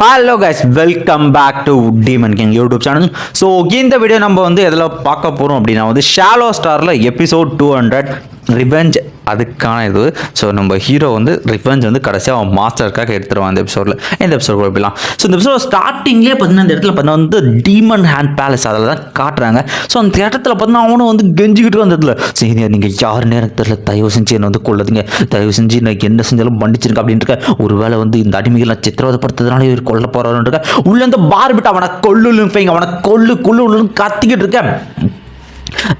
Hello guys, welcome back to Demon King YouTube channel. So இந்த video நம்ம வந்து எதில் பார்க்க போகிறோம் அப்படின்னா வந்து ஷாலோ ஸ்டாரில் எபிசோட் 200 ரிவெஞ்ச் அதுக்கான இது. ஸோ நம்ம ஹீரோ வந்து ரிவெஞ்ச் வந்து கடைசியாக அவன் மாஸ்டருக்காக எடுத்துருவான் இந்த எபிசோடில். இந்த எபிசோட் போயிடலாம். ஸோ இந்த எபிசோட் ஸ்டார்டிங்லேயே பார்த்தீங்கன்னா இந்த இடத்துல பார்த்தீங்கன்னா வந்து டீமன் ஹேண்ட் பேலஸ் அதில் தான் காட்டுறாங்க. ஸோ அந்த இடத்துல பார்த்தீங்கன்னா அவனும் வந்து கெஞ்சிக்கிட்டு வந்ததில்ல, சரி நீங்கள் யாருன்னு எனக்கு தெரியல, தயவு செஞ்சு என்னை வந்து கொள்ளுதுங்க, தயவு செஞ்சு எனக்கு என்ன செஞ்சாலும் மன்னிச்சிருங்க அப்படின்ட்டு ஒருவேளை வந்து இந்த அடிமைகள் சித்திரவதைப்படுத்துறதுனால இவர் கொல்ல போறாருன்னு உள்ள இருந்து பார்பிட்டு அவனை அவனை கொள்ளு கத்திக்கிட்டு இருக்கேன்.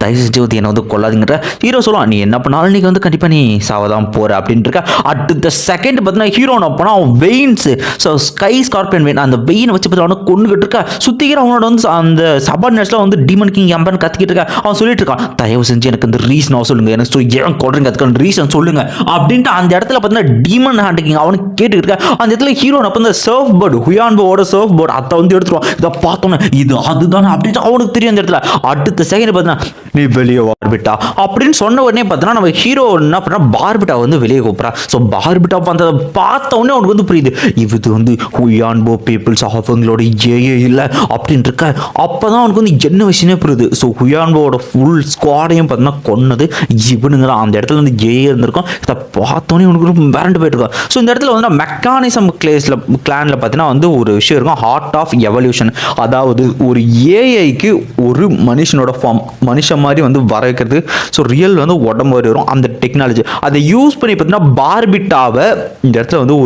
தயவு செஞ்சு வந்து என்னை வந்து கொள்ளாதீங்கிற ஹீரோ சொல்லுவான், நீ என்ன பண்ணாலும் நீங்க வந்து கண்டிப்பாக நீ சாவதான் போற அப்படின்ட்டு இருக்க. அடுத்த செகண்ட் பார்த்தீங்கன்னா ஹீரோ என்ன பண்ணா அவன் veins, so sky scorpion vein, அந்த வெயினை வச்சு பார்த்து அவனை கொண்டுகிட்டு இருக்கா. சுத்திக்கிற அவனோட வந்து அந்த சபார்டினேட்ஸ்லாம் வந்து டீமன் கிங் எம்பன் கத்திக்கிட்டு இருக்கா. அவன் சொல்லிட்டு இருக்கான், தயவு செஞ்சு எனக்கு இந்த ரீசன் சொல்லுங்க, எனக்கு ஏன் கொள்றீங்க அதுக்கான ரீசன் சொல்லுங்க அப்படின்ட்டு. அந்த இடத்துல பார்த்தீங்கன்னா டீமன் ஹேண்ட் கிங் அவனுக்கு கேட்டுக்கிட்டு இருக்கா. அந்த இடத்துல ஹீரோ அப்போ இந்த சர்ஃப் போர்டு ஹுயான்போட சர்ஃப் போர்டு அதை வந்து எடுத்துருவான். இதை பார்த்தோன்னே இது அதுதானே அப்படின்ட்டு அவனுக்கு தெரியும். அந்த இடத்துல அடுத்த செகண்ட் பார்த்தீங்கன்னா நீ வெளியே பார்பிட்டா அப்படின்னு சொன்ன உடனே பார்த்தீங்கன்னா நம்ம ஹீரோ என்ன பண்ணா பார்பிட்டா வந்து வெளியே கூப்பிட்றா. ஸோ பார்பிட்டா வந்ததை பார்த்த உடனே அவனுக்கு வந்து புரியுது, இது வந்து ஹுயான்போ பீப்புள்ஸ் அவங்களோட ஏஏ இல்லை அப்படின்னு இருக்க. அப்போதான் அவனுக்கு வந்து என்ன விஷயமே புரியுது. ஸோ ஹுயான்போட ஃபுல் ஸ்குவாடையும் பார்த்தீங்கன்னா கொன்னது இவனுங்க தான். அந்த இடத்துல வந்து ஏஏ இருந்திருக்கும். இதை பார்த்தோன்னே அவனுக்கு மிரண்டு போயிட்டு இருக்கோம். ஸோ இந்த இடத்துல வந்து மெக்கானிசம் கிளானில் பார்த்தீங்கன்னா வந்து ஒரு விஷயம் இருக்கும், ஹார்ட் ஆஃப் எவல்யூஷன். அதாவது ஒரு ஏஐக்கு ஒரு மனுஷனோட ஃபார்ம் மனுஷன் மாதிரி வந்து வர வைக்கிறது. ஸோ ரியல் வந்து உடம்பு வரும் அந்த டெக்னாலஜி. அதை யூஸ் பண்ணி பார்த்தீங்கன்னா பார்பிட்டாவை இந்த இடத்துல வந்து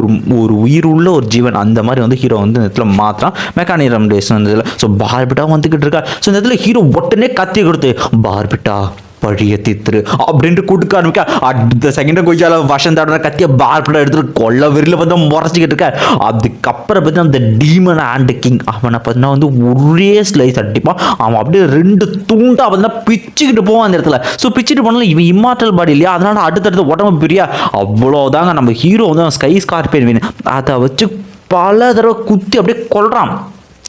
ஒரு உயிர் உள்ள ஒரு ஜீவன் அந்த மாதிரி வந்து ஹீரோ வந்து இந்த இடத்துல மாத்திரம் மெக்கானிசம் இதில். ஸோ பார்பிட்டா வந்துக்கிட்டு இருக்கா. ஸோ இந்த இடத்துல ஹீரோ உடனே கத்தி கொடுத்து பார்பிட்டா பழிய தித்துரு அப்படின்ட்டு கொடுக்க ஆரம்பிக்க. அடுத்த செகண்ட் கொஞ்சம் வசந்தாட கத்திய பார்பிட்டா எடுத்துட்டு கொல்ல வெறியில் வந்து முறைச்சிக்கிட்டு இருக்க. அதுக்கப்புறம் பார்த்தீங்கன்னா அந்த டீமன் ஹேண்ட் கிங் அவனை பார்த்தீங்கன்னா வந்து ஒரே ஸ்லைஸ் அடிப்பான். அவன் அப்படியே 2 துண்டா பார்த்தீங்கன்னா பிச்சுக்கிட்டு போவான் அந்த இடத்துல. ஸோ பிச்சுட்டு போனாலும் இவன் இம்மார்டல் பாடி இல்லையா, அதனால அடுத்தடுத்த உடம்பு பிரியா. அவ்வளோதாங்க நம்ம ஹீரோ வந்து ஸ்கை ஸ்கார்பியன் வேணும் அதை வச்சு பல தடவை குத்தி அப்படியே கொல்றான்.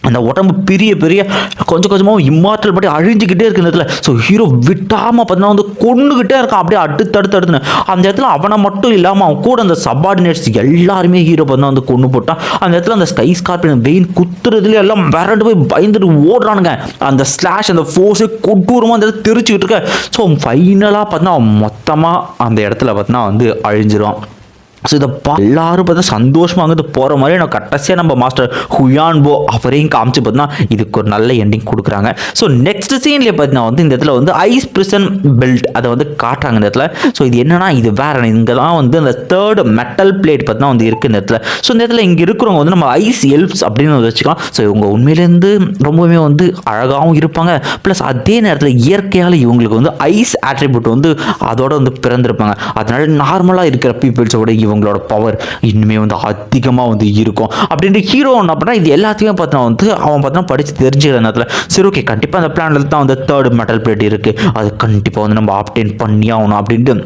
அந்த உடம்பு பெரிய கொஞ்சம் கொஞ்சமாக இம்மார்டல் படி அழிஞ்சிக்கிட்டே இருக்கு இந்த இடத்துல. ஸோ ஹீரோ விட்டாமல் பார்த்தீங்கன்னா வந்து கொண்டுகிட்டே இருக்கான் அப்படியே அடுத்தடுத்துன்னு. அந்த இடத்துல அவனை மட்டும் இல்லாமல் அவன் கூட அந்த சபார்டினேட்ஸ் எல்லாருமே ஹீரோ பார்த்தீங்கன்னா வந்து கொண்டு போட்டான். அந்த இடத்துல அந்த ஸ்கை ஸ்கார்பியன் வெயின் குத்துறதுல எல்லாம் மிரண்டு போய் பயந்துட்டு ஓடுறானுங்க. அந்த ஸ்லாஷ் அந்த ஃபோர்ஸு கொட்டூரமாக அந்த இடத்துல தெரிச்சுக்கிட்டு இருக்க. ஸோ ஃபைனலாக பார்த்தீங்கன்னா மொத்தமாக அந்த இடத்துல பார்த்தீங்கன்னா வந்து அழிஞ்சிருவான். ஸோ இதை எல்லாரும் பார்த்தா சந்தோஷமாக அங்கே போகிற மாதிரி நான் கடைசியாக நம்ம மாஸ்டர் ஹுயான்போ அவரையும் காமிச்சு பார்த்தீங்கன்னா இதுக்கு ஒரு நல்ல எண்டிங் கொடுக்குறாங்க. ஸோ நெக்ஸ்ட் சீன்லேயே பார்த்தீங்கன்னா வந்து இந்த இடத்துல வந்து ஐஸ் பிரிசன் பெல்ட் அதை வந்து காட்டுறாங்க இந்த இடத்துல. ஸோ இது என்னன்னா இது வேற இங்கே தான் வந்து அந்த 3rd மெட்டல் பிளேட் பார்த்தீங்கன்னா வந்து இருக்குது இந்த இடத்துல. ஸோ இந்த இடத்துல இங்கே இருக்கிறவங்க வந்து நம்ம ஐஸ் எல்ப்ஸ் அப்படின்னு வச்சுக்கலாம். ஸோ இவங்க உண்மையிலேருந்து ரொம்பவுமே வந்து அழகாகவும் இருப்பாங்க. ப்ளஸ் அதே நேரத்தில் இயற்கையால் இவங்களுக்கு வந்து ஐஸ் ஆட்ரிபியூட் வந்து அதோட வந்து பிறந்திருப்பாங்க. அதனால நார்மலாக இருக்கிற பீப்புள்ஸோட இவங்களோட பவர் இன்னுமே வந்து அதிகமாக வந்து இருக்கும் அப்படின்ட்டு ஹீரோ என்ன பண்ணா இது எல்லாத்தையுமே பார்த்தா வந்து அவன் பார்த்தா படித்து தெரிஞ்சுக்கிற நேரத்தில் சரி ஓகே கண்டிப்பாக அந்த பிளானில் தான் வந்து 3rd மெட்டல் பிளேட் இருக்குது, அது கண்டிப்பாக வந்து நம்ம ஆப்டேன் பண்ணி ஆகணும் அப்படின்ட்டு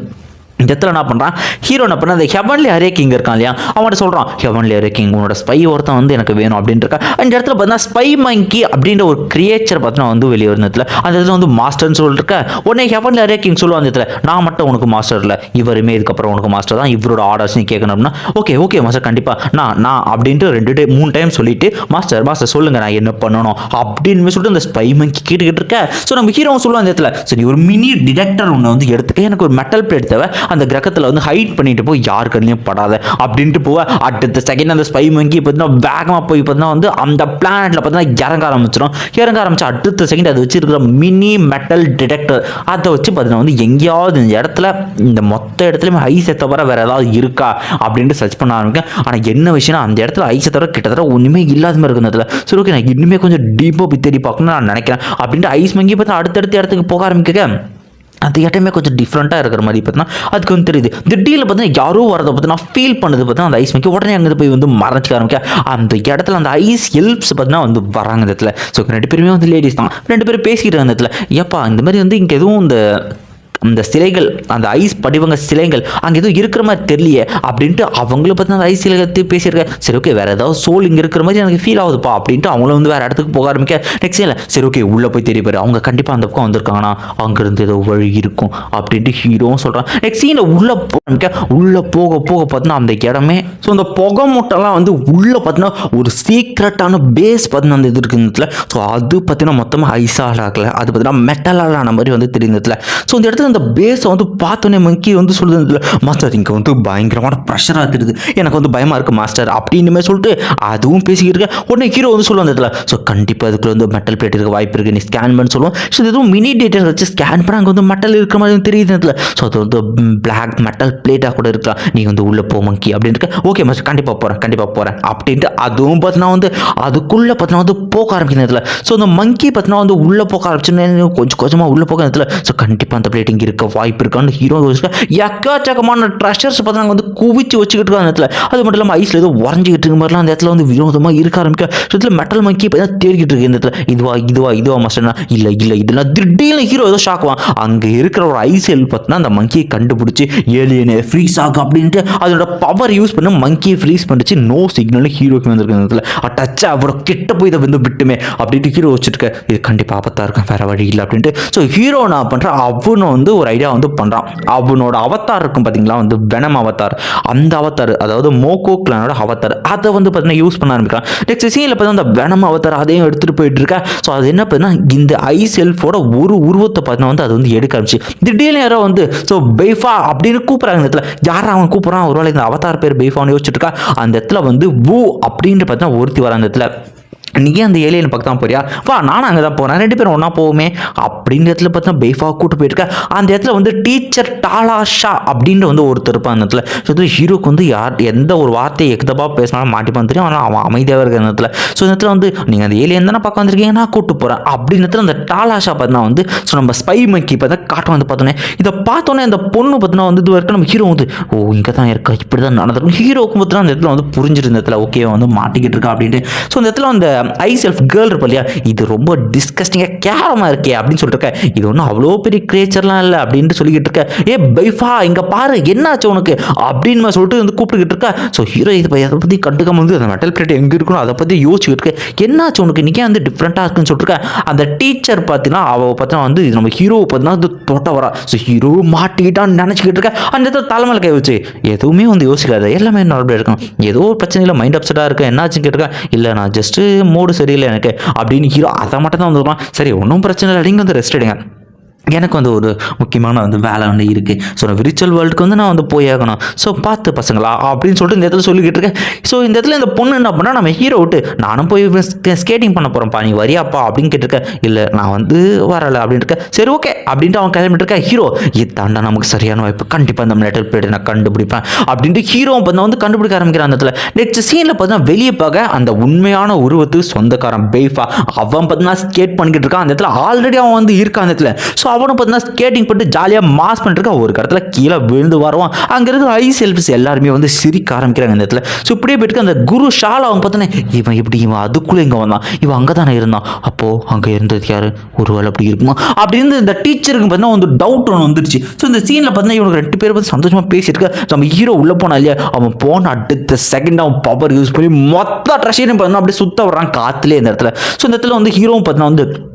இந்த இடத்துல என்ன பண்ணுறான் ஹீரோ என்ன பண்ண அந்த ஹெவன்லி அரே கிங் இருக்கான் இல்லையா, அவன்கிட்ட சொல்கிறான் ஹெவன்லி அரே கிங் உன்னோட ஸ்பை ஒருத்தன் வந்து எனக்கு வேணும் அப்படின்ட்டு இருக்கா. அந்த இடத்துல பார்த்தீங்கன்னா ஸ்பை மங்கி அப்படின்ற ஒரு கிரியேச்சர் பார்த்தீங்கன்னா வந்து வெளியே வருது இடத்துல. அந்த இடத்துல வந்து மாஸ்டர்னு சொல்லிட்டு உடனே ஹெவன்லி அரே கிங் சொல்லுவான் அந்த இடத்துல நான் மட்டும் உனக்கு மாஸ்டர் இல்லை, இவருமே இதுக்கப்புறம் உனக்கு மாஸ்டர் தான், இவரோட ஆர்டர்ஸ் நீ கேட்கணும் அப்படின்னா ஓகே மாஸ்டர் கண்டிப்பாக நான் அப்படின்ட்டு 3 டைம் சொல்லிட்டு மாஸ்டர் சொல்லுங்கள் நான் என்ன பண்ணணும் அப்படின்னு சொல்லிட்டு அந்த ஸ்பை மங்கி கேட்டுக்கிட்டு இருக்க. ஸோ நம்ம ஹீரோ சொல்லுவான் அந்த இடத்துல சரி ஒரு மினி டிடெக்டர் ஒன்று வந்து எடுத்துக்க, எனக்கு ஒரு மெட்டல் பிளேட் தேவை, அந்த கிரகத்தில் வந்து ஹைட் பண்ணிட்டு போய் யார் கண்ணிலையும் படாத அப்படின்ட்டு போவ. அடுத்த செகண்ட் அந்த ஸ்பை மங்கி பார்த்தீங்கன்னா வேகமாக போய் பார்த்தீங்கன்னா வந்து அந்த பிளானெட்டில் பார்த்தீங்கன்னா இறங்க ஆரம்பிச்சு அடுத்த செகண்ட் அதை வச்சு இருக்கிற மினி மெட்டல் டிடெக்டர் அதை வச்சு பார்த்தீங்கன்னா வந்து எங்கேயாவது இந்த இடத்துல இந்த மொத்த இடத்துலையுமே ஐஸை தவிர வேறு ஏதாவது இருக்கா அப்படின்ட்டு சர்ச் பண்ண ஆரம்பிக்கேன். ஆனால் என்ன விஷயம்னா அந்த இடத்துல ஐஸை தவிர கிட்டத்தட்ட ஒன்றுமே இல்லாத மாதிரி இருக்கும் இடத்துல. சரி ஓகே நான் இன்னுமே கொஞ்சம் டீப்பாக போய் தேடி பார்க்கணும்னு நான் நினைக்கிறேன் அப்படின்ட்டு ஐஸ் மங்கி பார்த்தா அடுத்தடுத்த இடத்துக்கு போக ஆரம்பிக்க. அந்த இடமே கொஞ்சம் டிஃப்ரெண்ட்டாக இருக்கிற மாதிரி பார்த்தீங்கன்னா அதுக்கு வந்து தெரியுது. திடீர்னு பார்த்தீங்கன்னா யாரோ வரதை பார்த்தீங்கன்னா ஃபீல் பண்ணுது பார்த்தீங்கன்னா அந்த ஐஸ் மங்கி உடனே அங்கே போய் வந்து மறைச்சிக்க ஆரம்பிக்க. அந்த இடத்துல அந்த ஐஸ் எல்ப்ஸ் பார்த்தீங்கன்னா வந்து வராங்க இந்த இடத்துல. ஸோ 2 பேருமே வந்து லேடிஸ் தான், 2 பேரும் பேசிக்கிட்டு அந்த இடத்துல ஏப்பா இந்த மாதிரி வந்து இங்கே எதுவும் இந்த அந்த சிலைகள் அந்த ஐஸ் படிவங்க சிலைகள் அங்கே எதுவும் இருக்கிற மாதிரி தெரியலையே அப்படின்ட்டு அவங்களும் பார்த்து அந்த ஐஸ் சிலைகளை பேசியிருக்கேன். சரி ஓகே வேறு ஏதாவது சோல் இங்கே இருக்கிற மாதிரி எனக்கு ஃபீல் ஆகுதுப்பா அப்படின்ட்டு அவங்களும் வந்து வேறு இடத்துக்கு போக ஆரம்பிக்க. நெக்ஸ்ட் இல்லை சரி ஓகே உள்ளே போய் தெரிய போயிரு அவங்க கண்டிப்பாக அந்த பக்கம் வந்திருக்காங்கன்னா அங்கேருந்து ஏதோ வழி இருக்கும் அப்படின்ட்டு ஹீரோவும் சொல்கிறான். நெக்ஸ்ட் சீனில் உள்ளே உள்ளே போக போக பார்த்தீங்கன்னா அந்த இடமே ஸோ அந்த புகை மூட்டைலாம் வந்து உள்ளே பார்த்தீங்கன்னா ஒரு சீக்ரெட்டான பேஸ் பார்த்தீங்கன்னா அந்த இது இருக்குதுல. ஸோ அது பார்த்தீங்கன்னா மொத்தமாக ஐஸால் ஆகல அது பார்த்தீங்கன்னா மெட்டலால் ஆன மாதிரி வந்து தெரியுதுல. ஸோ இந்த இடத்துல அந்த பேஸை வந்து பார்த்தோன்னே மங்கி வந்து சொல்லுதுல மாஸ்டர் இங்கே வந்து பயங்கரமான ப்ரெஷராக தெரியுது எனக்கு வந்து பயமாக இருக்குது மாஸ்டர் அப்படின்னு சொல்லிட்டு அதுவும் பேசிக்கிட்டு இருக்கேன். உடனே ஹீரோ வந்து சொல்லுவோம் அந்த இடத்துல ஸோ கண்டிப்பாக அதுக்குள்ள வந்து மெட்டல் பிளேட் இருக்க வாய்ப்பு இருக்குது நீ ஸ்கேன் பண்ணி சொல்லுவோம். ஸோ எதுவும் மினி டேட்டா வச்சு ஸ்கேன் பண்ண அங்கே வந்து மெட்டல் இருக்கிற மாதிரி தெரியுது இதில். ஸோ அது வந்து பிளாக் மெட்டல் பிளேட்டாக கூட இருக்கலாம் நீ வந்து உள்ளே போ மங்கி அப்படின்னு இருக்க. ஓகே மாஸ்டர் கண்டிப்பாக போகிறேன் அப்படின்ட்டு அதுவும் பார்த்தீங்கன்னா வந்து அதுக்குள்ளே பார்த்தீங்கன்னா வந்து போக ஆரம்பிக்கிற இதில். ஸோ அந்த மங்கி பார்த்தீங்கன்னா வந்து உள்ளே போக ஆரம்பிச்சுன்னு கொஞ்சம் கொஞ்சமாக உள்ளே போக இதில். ஸோ கண்டிப்பாக அந்த பிளேட் இங்கே இருக்க வாய்ப்பு இருக்கான்னு ஹீரோ எக்கச்சக்கமான ட்ரெஷர்ஸ் பார்த்தீங்கன்னா வந்து குவிச்சு வச்சுக்கிட்டு இருக்காங்க அந்த இடத்துல. அது மட்டும் இல்லாமல் ஐஸில் ஏதோ உறைஞ்சிக்கிட்டு இருக்க மாதிரிலாம் அந்த இடத்துல வந்து வினோதமாக இருக்க ஆரம்பிக்க. ஸோ இதில் மெட்டல் மங்கி இப்போ தான் தேடிக்கிட்டு இருக்கு இந்த இடத்துல. இதுவா மாஸ்டர்னா இல்லை இதெல்லாம் திடீர்னு ஹீரோ ஏதோ ஷாக்குவான். அங்கே இருக்கிற ஒரு ஐஸ் எல் பார்த்தீங்கன்னா அந்த மங்கியை கண்டுபிடிச்சி ஏலியனே ஃப்ரீஸ் ஆகும் அப்படின்ட்டு அதோட பவர் யூஸ் பண்ணி மங்கியை ஃப்ரீஸ் பண்ணிச்சு. நோ சிக்னல் ஹீரோக்கு வந்திருக்கு அந்த இடத்துல. டச்சா அப்புறம் கிட்ட போய் இதை வந்து விட்டுமே அப்படின்ட்டு ஹீரோ வச்சுருக்க இது கண்டிப்பாக ஆபத்தாக இருக்கும் வேற வழி இல்லை அப்படின்ட்டு. ஸோ ஹீரோ நான் பண்ணுறேன் அவனு வந்து ஒரு ஐடியா வந்து பண்ணுறான். அவனோட அவதார் இருக்கும் பார்த்தீங்களா வந்து வெனம் அவதார் அந்த அவதார் அதாவது மோகோ கிளானோட அவதார் அதை வந்து பார்த்தீங்கன்னா யூஸ் பண்ண ஆரம்பிக்கிறான். நெக்ஸ்ட் சீனில் பார்த்தீங்கன்னா அந்த வெனம் அவதார் அதையும் எடுத்துகிட்டு போயிட்டு இருக்கா. ஸோ அது என்ன பார்த்தீங்கன்னா இந்த ஐ செல்ஃபோட ஒரு உருவத்தை பார்த்தீங்கன்னா வந்து அது வந்து எடுக்க ஆரம்பிச்சு. திடீர்னு யாரோ வந்து ஸோ பெய்ஃபா அப்படின்னு கூப்பிட்றாங்க இந்த இடத்துல. யாரும் அவன் கூப்பிட்றான் ஒருவேளை இந்த அவதார் பேர் பெய்ஃபான்னு யோசிச்சுட்டு இருக்கா. அந்த இடத்துல வந்து வூ அப்படின்ட்டு பார்த்தீங்கன்னா ஒருத்தி வர அந்த இடத்துல நீயே அந்த ஏலியன் பக்கம் தான் போறியா வா நானும் அங்கே தான் போகிறேன் 2 பேரும் ஒன்றா போவோமே அப்படின்ற இடத்துல பார்த்தீங்கன்னா பெய்ஃபா கூட்டு போயிருக்கா. அந்த இடத்துல வந்து டீச்சர் டாலாஷா அப்படின்ற வந்து ஒருத்தர் இருப்பான் அந்த இடத்துல. ஸோ இது ஹீரோக்கு வந்து எந்த ஒரு வார்த்தையை எக்தப்பாக பேசினாலும் மாட்டிப்பான் தெரியும். ஆனால் அவன் அமைதியாக இருக்கிற இடத்துல. ஸோ இந்த இடத்துல வந்து நீங்கள் அந்த ஏலியன் தானே பார்க்க வந்திருக்கீங்க நான் கூட்டு போகிறேன் அப்படின்னு இடத்துல அந்த டாலாஷா பார்த்தீங்கன்னா வந்து ஸோ நம்ம ஸ்பை மக்கி பார்த்தா காட்ட வந்து பார்த்தோன்னே இதை பார்த்தோன்னே அந்த பொண்ணு பார்த்தீங்கன்னா வந்து இது வரைக்கும் நம்ம ஹீரோ வந்து ஓ இங்கே தான் இருக்கா இப்படி தான் நடந்திருக்கும் ஹீரோக்கு பார்த்தீங்கன்னா அந்த இடத்துல வந்து புரிஞ்சிட்டு இந்த இடத்துல ஓகே வந்து மாட்டிக்கிட்டு இருக்கா அப்படின்ட்டு. ஸோ இந்த இடத்துல அந்த ஐ செல்ஃப் கேர்ள் இருப்பா இல்லையா இது ரொம்ப டிஸ்கஸ்டிங்காக கேவலமாக இருக்கே அப்படின்னு சொல்லிட்டு இருக்க. இது ஒன்றும் அவ்வளோ பெரிய கிரியேச்சர்லாம் இல்லை அப்படின்ட்டு சொல்லிக்கிட்டு இருக்க. ஏ பைஃபா இங்கே பாரு என்னாச்சு உனக்கு அப்படின்னு சொல்லிட்டு வந்து கூப்பிட்டுக்கிட்டு இருக்கா. ஸோ ஹீரோ இதை பற்றி கண்டுக்காம வந்து அந்த மெட்டல் பிளேட் எங்கே இருக்கணும் அதை பற்றி யோசிச்சுக்கிட்டு இருக்க. என்னாச்சு உனக்கு இன்றைக்கே வந்து டிஃப்ரெண்ட்டாக இருக்குன்னு சொல்லிட்டு இருக்க. அந்த டீச்சர் பார்த்தீங்கன்னா அவள் பார்த்தீங்கன்னா வந்து நம்ம ஹீரோவை பார்த்தீங்கன்னா வந்து தொட்ட வரா. ஸோ ஹீரோ மாட்டிக்கிட்டான்னு நினச்சிக்கிட்டு இருக்க. அந்த இடத்துல தலைமையில் கை வச்சு எதுவுமே வந்து யோசிக்காது எல்லாமே நார்மலாக இருக்கும் ஏதோ ஒரு பிரச்சனையில் மைண்ட் அப்செட்டாக இருக்கு என்னாச்சுன்னு கேட்டிருக்கேன். இல்லை நான் ஜஸ்ட்டு மூடு சரியில்லை எனக்கு அப்படின்னு ஹீரோ அதை மட்டும் தான் வந்துருவான். சரி ஒன்றும் பிரச்சனை இல்லை நீங்கள் வந்து ரெஸ்ட் எடுங்க எனக்கு வந்து ஒரு முக்கியமான வந்து வேலை வந்து இருக்குது. ஸோ நான் விர்ச்சுவல் வேர்ல்டுக்கு வந்து நான் வந்து போயாகணும். ஸோ பார்த்து பசங்களா அப்படின்னு சொல்லிட்டு இந்த இடத்துல சொல்லிக்கிட்டு இருக்கேன். ஸோ இந்த இடத்துல இந்த பொண்ணு என்ன பண்ணால் நம்ம ஹீரோ விட்டு நானும் போய் ஸ்கேட்டிங் பண்ண போகிறேன்ப்பா நீ வரியாப்பா அப்படின்னு கேட்டிருக்கேன். இல்லை நான் வந்து வரலை அப்படின்னு இருக்கேன். சரி ஓகே அப்படின்ட்டு அவன் கிளம்பிட்டு இருக்கேன். ஹீரோ இதாண்டா நமக்கு சரியான வாய்ப்பு கண்டிப்பாக அந்த மெட்டல் பிளேட் நான் கண்டுபிடிப்பேன் அப்படின்ட்டு ஹீரோ வந்து கண்டுபிடிக்க ஆரம்பிக்கிறான் அந்த இடத்துல. நெக்ஸ்ட் சீனில் பார்த்தீங்கன்னா வெளியே பார்க்க அந்த உண்மையான உருவத்துக்கு சொந்தக்காரன் பெய்ஃபா அவன் பார்த்தீங்கன்னா ஸ்கேட் பண்ணிக்கிட்டு இருக்கான். அந்த இடத்துல ஆல்ரெடி அவன் வந்து இருக்கான் அந்த இடத்துல. ஸோ அவனும் பார்த்தீங்கன்னா ஸ்கேட்டிங் பண்ணிட்டு ஜாலியாக மாஸ் பண்ணிட்டு இருக்கா. ஒரு இடத்துல கீழே விழுந்து வருவான். அங்கே இருக்கிற ஐ செல்ஃப்ஸ் எல்லாருமே வந்து சிரிக்க ஆரம்பிக்கிறாங்க இந்த இடத்துல. ஸோ இப்படியே போயிட்டு அந்த குரு ஷாலா அவன் பார்த்தோன்னே இவன் அதுக்குள்ளே இங்கே வந்தான் இவன் அங்கே தானே இருந்தான் அப்போது அங்கே இருந்தது யார் ஒரு வேலை அப்படி இருக்குமா அப்படின்னு இந்த டீச்சருக்கு பார்த்தீங்கன்னா வந்து டவுட் ஒன்று வந்துருச்சு. ஸோ இந்த சீனில் பார்த்தீங்கன்னா இவனுக்கு 2 பேர் பார்த்து சந்தோஷமாக பேசியிருக்க. நம்ம ஹீரோ உள்ளே போனா இல்லையா அவன் போன அடுத்த செகண்ட் அவன் பவர் யூஸ் பண்ணி மொத்த ட்ரெஷரையும் பார்த்தீங்கன்னா அப்படியே சுத்த வர்றான் காற்றுலேயே இந்த இடத்துல. ஸோ இந்த இடத்துல வந்து ஹீரோவும் பார்த்தீங்கன்னா வந்து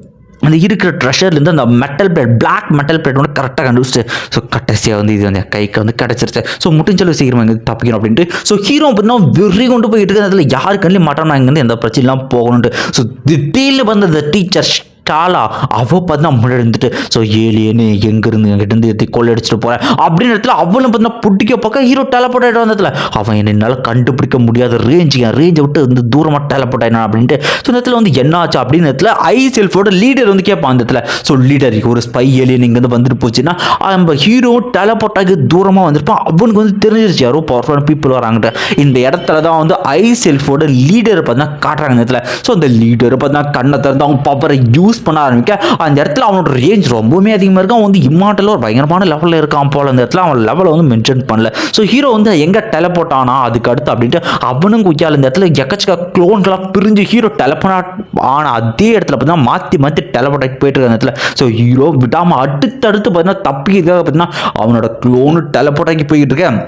அந்த இருக்கிற ட்ரெஷர்லேருந்து அந்த metal plate black metal plate வந்து கரெக்டாக கண்டுபிடிச்சிட்டு ஸோ கடைசியாக வந்து இது வந்து கைக்கு வந்து கிடச்சிருச்சு. ஸோ முடிஞ்சளவு சீக்கிரமாக இங்கே தப்பிக்கணும் அப்படின்ட்டு. ஸோ ஹீரோ பார்த்தீங்கன்னா வெறி கொண்டு போயிட்டு இருக்கிற அதில் யாரு கண்ணிலையும் மாட்டோம் இங்கே வந்து எந்த பிரச்சனைலாம் போகணுன்ட்டு. ஸோ திடீர்னு வந்து அந்த டீச்சர் டாலா அவள் பார்த்தா முன்னாடி இருந்துட்டு ஸோ ஏலியனு எங்கேருந்து என்கிட்ட எத்தி கொள்ளடிச்சிட்டு போகிறேன் அப்படின்னு இடத்துல அவளும் பார்த்தா பிடிக்க பக்கம் ஹீரோ டேலப்போர்ட் ஆகிட்டு வந்ததுல அவன் என்னால் கண்டுபிடிக்க முடியாத ரேஞ்சை விட்டு வந்து தூரமாக டேலப்போர்ட் ஆகினான் அப்படின்ட்டு. ஸோ இந்த இடத்துல வந்து என்ன ஆச்சு அப்படின்னு இடத்துல ஐ செல்ஃபோட லீடர் வந்து கேட்பான் அந்த இடத்துல. ஸோ லீடர் ஒரு ஸ்பை ஏலியன் இங்கேருந்து வந்துட்டு போச்சுன்னா நம்ம ஹீரோ டேலப்போர்ட் ஆகி தூரமாக வந்திருப்பான். அவனுக்கு வந்து தெரிஞ்சிருச்சு யாரோ பவர்ஃபுல்லான பீப்புள் வராங்கிட்ட. இந்த இடத்துல தான் வந்து ஐ செல்ஃபோட லீடரை பார்த்தா காட்டுறாங்க இந்த இடத்துல. ஸோ அந்த லீடரை பார்த்தா கண்ணை திறந்து அவங்க பவரை யூஸ் யூஸ் பண்ண ஆரம்பிக்க அந்த இடத்துல அவனோட ரேஞ்ச் ரொம்பவுமே அதிகமாக இருக்கும். அவன் வந்து இம்மார்ட்டலில் ஒரு பயங்கரமான லெவலில் இருக்கான் போல. அந்த இடத்துல அவன் லெவலை வந்து மென்ஷன் பண்ணல. ஸோ ஹீரோ வந்து எங்கே டெலபோர்ட் ஆனா அதுக்கு அடுத்து அப்படின்ட்டு அவனும் குய்யால் இந்த இடத்துல எக்கச்சக்க க்ளோன்களாக பிரிஞ்சு ஹீரோ டெலபோர்ட் ஆன அதே இடத்துல பார்த்தீங்கன்னா மாற்றி டெலபோர்ட் ஆகி போயிட்டு இருக்க இடத்துல. ஸோ ஹீரோ விடாமல் அடுத்தடுத்து பார்த்தீங்கன்னா தப்பிக்கிறதுக்காக பார்த்தீங்கன்னா அவனோட க்ளோனு டெலபோர்ட் ஆகி போயிட்டு இருக்கேன்.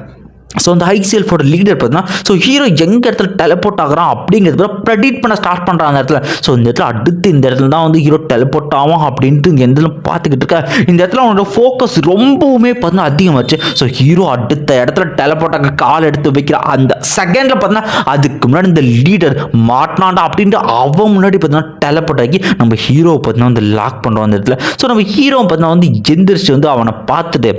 ஸோ அந்த ஹை செல்ஃபோட லீடர் பார்த்தீங்கன்னா ஸோ ஹீரோ எங்கே இடத்துல டெலபோர்ட் ஆகிறான் அப்படிங்கிறது ப்ரெடிக்ட் பண்ண ஸ்டார்ட் பண்ணுறான் அந்த இடத்துல. ஸோ இந்த இடத்துல அடுத்து இந்த இடத்துல தான் வந்து ஹீரோ டெலபோர்ட் ஆகும் அப்படின்ட்டு இந்த இடத்துல பார்த்துக்கிட்டு இருக்கா. இந்த இடத்துல அவனோட ஃபோக்கஸ் ரொம்பவுமே பார்த்தீங்கன்னா அதிகமாச்சு. ஸோ ஹீரோ அடுத்த இடத்துல டெலபோர்ட் ஆக கால் எடுத்து வைக்கிற அந்த செகண்டில் பார்த்தீங்கன்னா அதுக்கு முன்னாடி இந்த லீடர் மாட்டினாண்டா அப்படின்ட்டு அவன் முன்னாடி பார்த்தீங்கன்னா டெலபோர்ட் ஆகி நம்ம ஹீரோவை பார்த்தீங்கன்னா வந்து லாக் பண்ணுறோம் அந்த இடத்துல. ஸோ நம்ம ஹீரோவை பார்த்தீங்கன்னா வந்து எந்திரிச்சு வந்து அவனை பார்த்துட்டு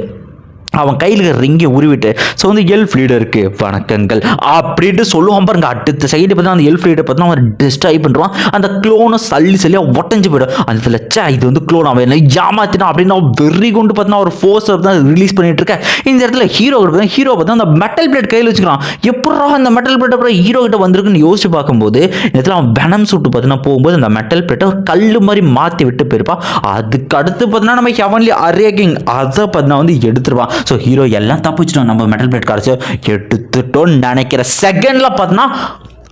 அவன் கையில் ரிங்கை உருவிட்டு ஸோ வந்து எல்ஃப் லீடருக்கு வணக்கங்கள் அப்படின்ட்டு சொல்லுவான் பாருங்க. அடுத்த சைடு பார்த்தா அந்த எல்ஃப் லீடர் பார்த்தா அவன் டிஸ்ட்ராய் பண்ணுறான். அந்த க்ளோனை சல்லியாக ஒட்டஞ்சு போயிடும். அந்த இடத்துல இது வந்து க்ளோன் அவன் என்ன ஏமாத்தினான் அப்படின்னு அவன் வெறி கொண்டு பார்த்தா ஒரு ஃபோர்ஸ் தான் ரிலீஸ் பண்ணிட்டு இருக்கேன். இந்த இடத்துல ஹீரோ பார்த்தா அந்த மெட்டல் பிளேட் கையில் வச்சுக்கிறான். எப்படா அந்த மெட்டல் பிளேட் அப்புறம் ஹீரோ கிட்ட வந்திருக்குன்னு யோசிச்சு பார்க்கும்போது இந்த இடத்துல அவன் வெனம் சுட்டு பார்த்தீங்கன்னா போகும்போது அந்த மெட்டல் பிளேட்டை ஒரு கல் மாதிரி மாற்றி விட்டு போயிருப்பான். அதுக்கு அடுத்து பார்த்தீங்கன்னா நம்ம ஹெவன்லி அரேகிங் அதை பார்த்தீங்கன்னா வந்து எடுத்துருவான். ஸோ ஹீரோ எல்லாம் தப்பிச்சிட்டோம், நம்ம மெட்டல் பிளேட் கார்ட்ஸ் எடுத்துட்டோன்னு நினைக்கிற செகண்டில் பார்த்தோன்னா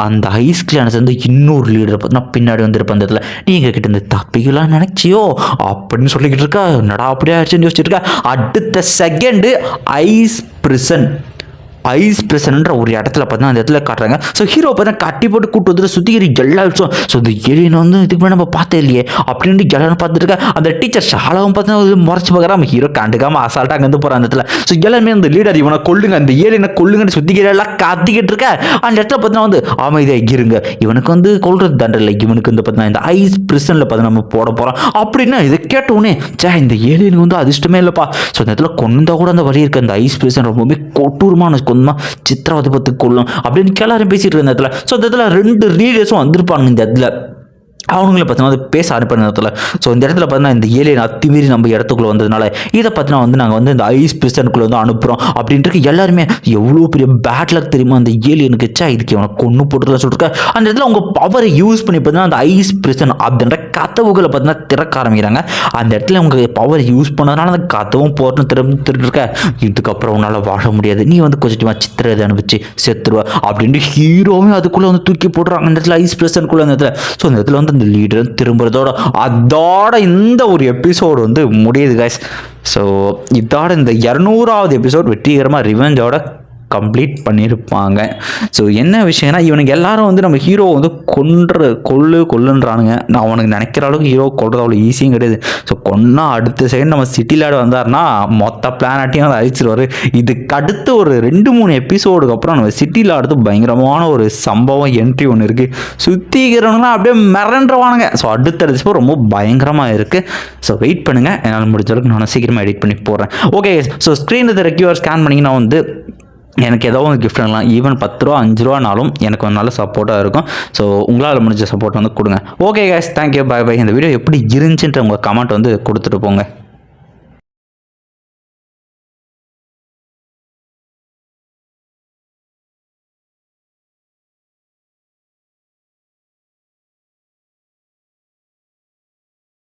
அந்த ஐஸ் கிளான்ஸ் வந்து இன்னொரு லீடர் பார்த்தீங்கன்னா பின்னாடி வந்துருப்ப அந்த இடத்துல நீங்கள் கிட்ட இருந்து தப்பிக்கலாம் நினைச்சியோ அப்படின்னு சொல்லிக்கிட்டு இருக்கா. நடா அப்படியே ஆச்சுன்னு யோசிச்சுட்டு இருக்கா. அடுத்த செகண்டு ஐஸ் பிரசன்ன்ற ஒரு இடத்துல பார்த்தா அந்த இடத்துல காட்டுறாங்க. ஸோ ஹீரோ பார்த்தா கட்டி போட்டு கூட்டு வந்துட்டு சுத்திகிரி எல்லா விஷயம். ஸோ இந்த ஏலியன் வந்து இதுக்கு மேலே நம்ம பார்த்தே இல்லையே அப்படின்ட்டு எல்லாரும் பார்த்துட்டு இருக்கா. அந்த டீச்சர் ஷாலாவும் பார்த்தா முறைச்சு பார்க்குறா. நம்ம ஹீரோ கண்டுக்காம அசால்ட்டாக அங்கே வந்து போகிற அந்த இடத்துல. ஸோ எல்லாருமே அந்த லீடர் இவனை கொள்ளுங்க, அந்த ஏலியனை கொள்ளுங்கன்னு சுத்திகிரி எல்லாம் கத்திக்கிட்டு இருக்க. அந்த இடத்துல பார்த்தீங்கன்னா வந்து அமைதியாக இருங்க, இவனுக்கு வந்து கொள்றது தண்டை இல்லை, இவனுக்கு வந்து பார்த்தீங்கன்னா இந்த ஐஸ் பிரிசனில் பார்த்து நம்ம போட போகிறோம் அப்படின்னா இதை கேட்டவுடனே இந்த ஏலியனுக்கு வந்து அதிர்ஷ்டமே இல்லைப்பா. ஸோ அந்த இடத்துல கொண்டா கூட அந்த வழி இருக்கு. அந்த ஐஸ் பிரிசன் ரொம்பவே கொட்டூரமான சித்திரவதை பத்து கொள்ளும் அப்படின்னு எல்லாரும் பேசிட்டு இருக்க இடத்துல. ஸோ இந்த இடத்துல 2 லீடர்ஸும் வந்திருப்பாங்க இந்த இடத்துல. அவங்கள பார்த்தீங்கன்னா பேச ஆரம்பிக்கிற இடத்துல. ஸோ இந்த இடத்துல பார்த்தீங்கன்னா இந்த ஏலியன் அத்திமீறி நம்ம இடத்துக்குள்ளே வந்ததுனால இதை பார்த்தீங்கன்னா வந்து நாங்கள் வந்து இந்த ஐஸ் பிரிசனுக்குள்ளே வந்து அனுப்புகிறோம் அப்படின்ட்டு எல்லாருமே எவ்வளோ பெரிய பேட் லக் தெரியுமா அந்த ஏலியனுக்கு. இதுக்கு இவனை கொன்று போட்டுலாம் சொல்லிருக்க. அந்த இடத்துல அவங்க பவரை யூஸ் பண்ணி பார்த்தீங்கன்னா அந்த ஐஸ் பிரிசன் அப்படின்ற கதவுகளை பார்த்தீங்கன்னா திறக்க ஆரம்பிக்கிறாங்க. அந்த இடத்துல அவங்க பவர் யூஸ் பண்ணதுனால அந்த கதவும் போட்டுன்னு திருக்க. இதுக்கப்புறம் உன்னால் வாழ முடியாது, நீ வந்து கொஞ்சமாக சித்திரதை அனுப்பிச்சு செத்துருவா அப்படின்ட்டு ஹீரோவே அதுக்குள்ளே வந்து தூக்கி போடுறாங்க அந்த இடத்துல ஐஸ் பிரிசனுக்குள்ளே அந்த இடத்துல. ஸோ அந்த இடத்துல வந்து இந்த லீடர் திரும்புறதோட அதோட இந்த ஒரு எபிசோடு வந்து முடியுது கைஸ். ஸோ இதோட இந்த 200வது எபிசோட் வெற்றிகரமாக ரிவெஞ்சோட கம்ப்ளீட் பண்ணியிருப்பாங்க. ஸோ என்ன விஷயம்னா இவனுக்கு எல்லாரும் வந்து நம்ம ஹீரோ வந்து கொல்லுன்றானுங்க. நான் அவனுக்கு நினைக்கிற அளவுக்கு ஹீரோ கொல்றது அவ்வளோ ஈஸியும் கிடையாது. ஸோ கொன்னா அடுத்த செகண்ட் நம்ம சிட்டிலாட வந்தார்னா மொத்த பிளானட்டையும் அதை அழிச்சிருவார். இதுக்கு அடுத்து ஒரு 2-3 எபிசோடுக்கு அப்புறம் நம்ம சிட்டியில் அடுத்து பயங்கரமான ஒரு சம்பவம் என்ட்ரி ஒன்று இருக்குது. சுத்திக்கிறவங்களாம் அப்படியே மிரண்டுருவானுங்க. ஸோ அடுத்த எபிசோட் ரொம்ப பயங்கரமாக இருக்குது. ஸோ வெயிட் பண்ணுங்கள், என்னால் முடிஞ்ச அளவுக்கு நான் சீக்கிரமாக எடிட் பண்ணி போடுறேன். ஓகே, ஸோ ஸ்க்ரீனில் ரெக்யூஆர் ஸ்கேன் பண்ணிங்கன்னா வந்து எனக்கு ஏதோ ஒரு கிஃப்ட் பண்ணலாம். ஈவன் 10 ரூபா 5 ரூபானாலும் எனக்கு ஒரு நல்ல சப்போர்ட்டாக இருக்கும். ஸோ உங்களால் முடிஞ்ச சப்போர்ட் வந்து கொடுங்க. Okay guys, thank you, bye bye. இந்த வீடியோ எப்படி இருந்துச்சுன்ற உங்கள் கமெண்ட் வந்து கொடுத்துட்டு போங்க.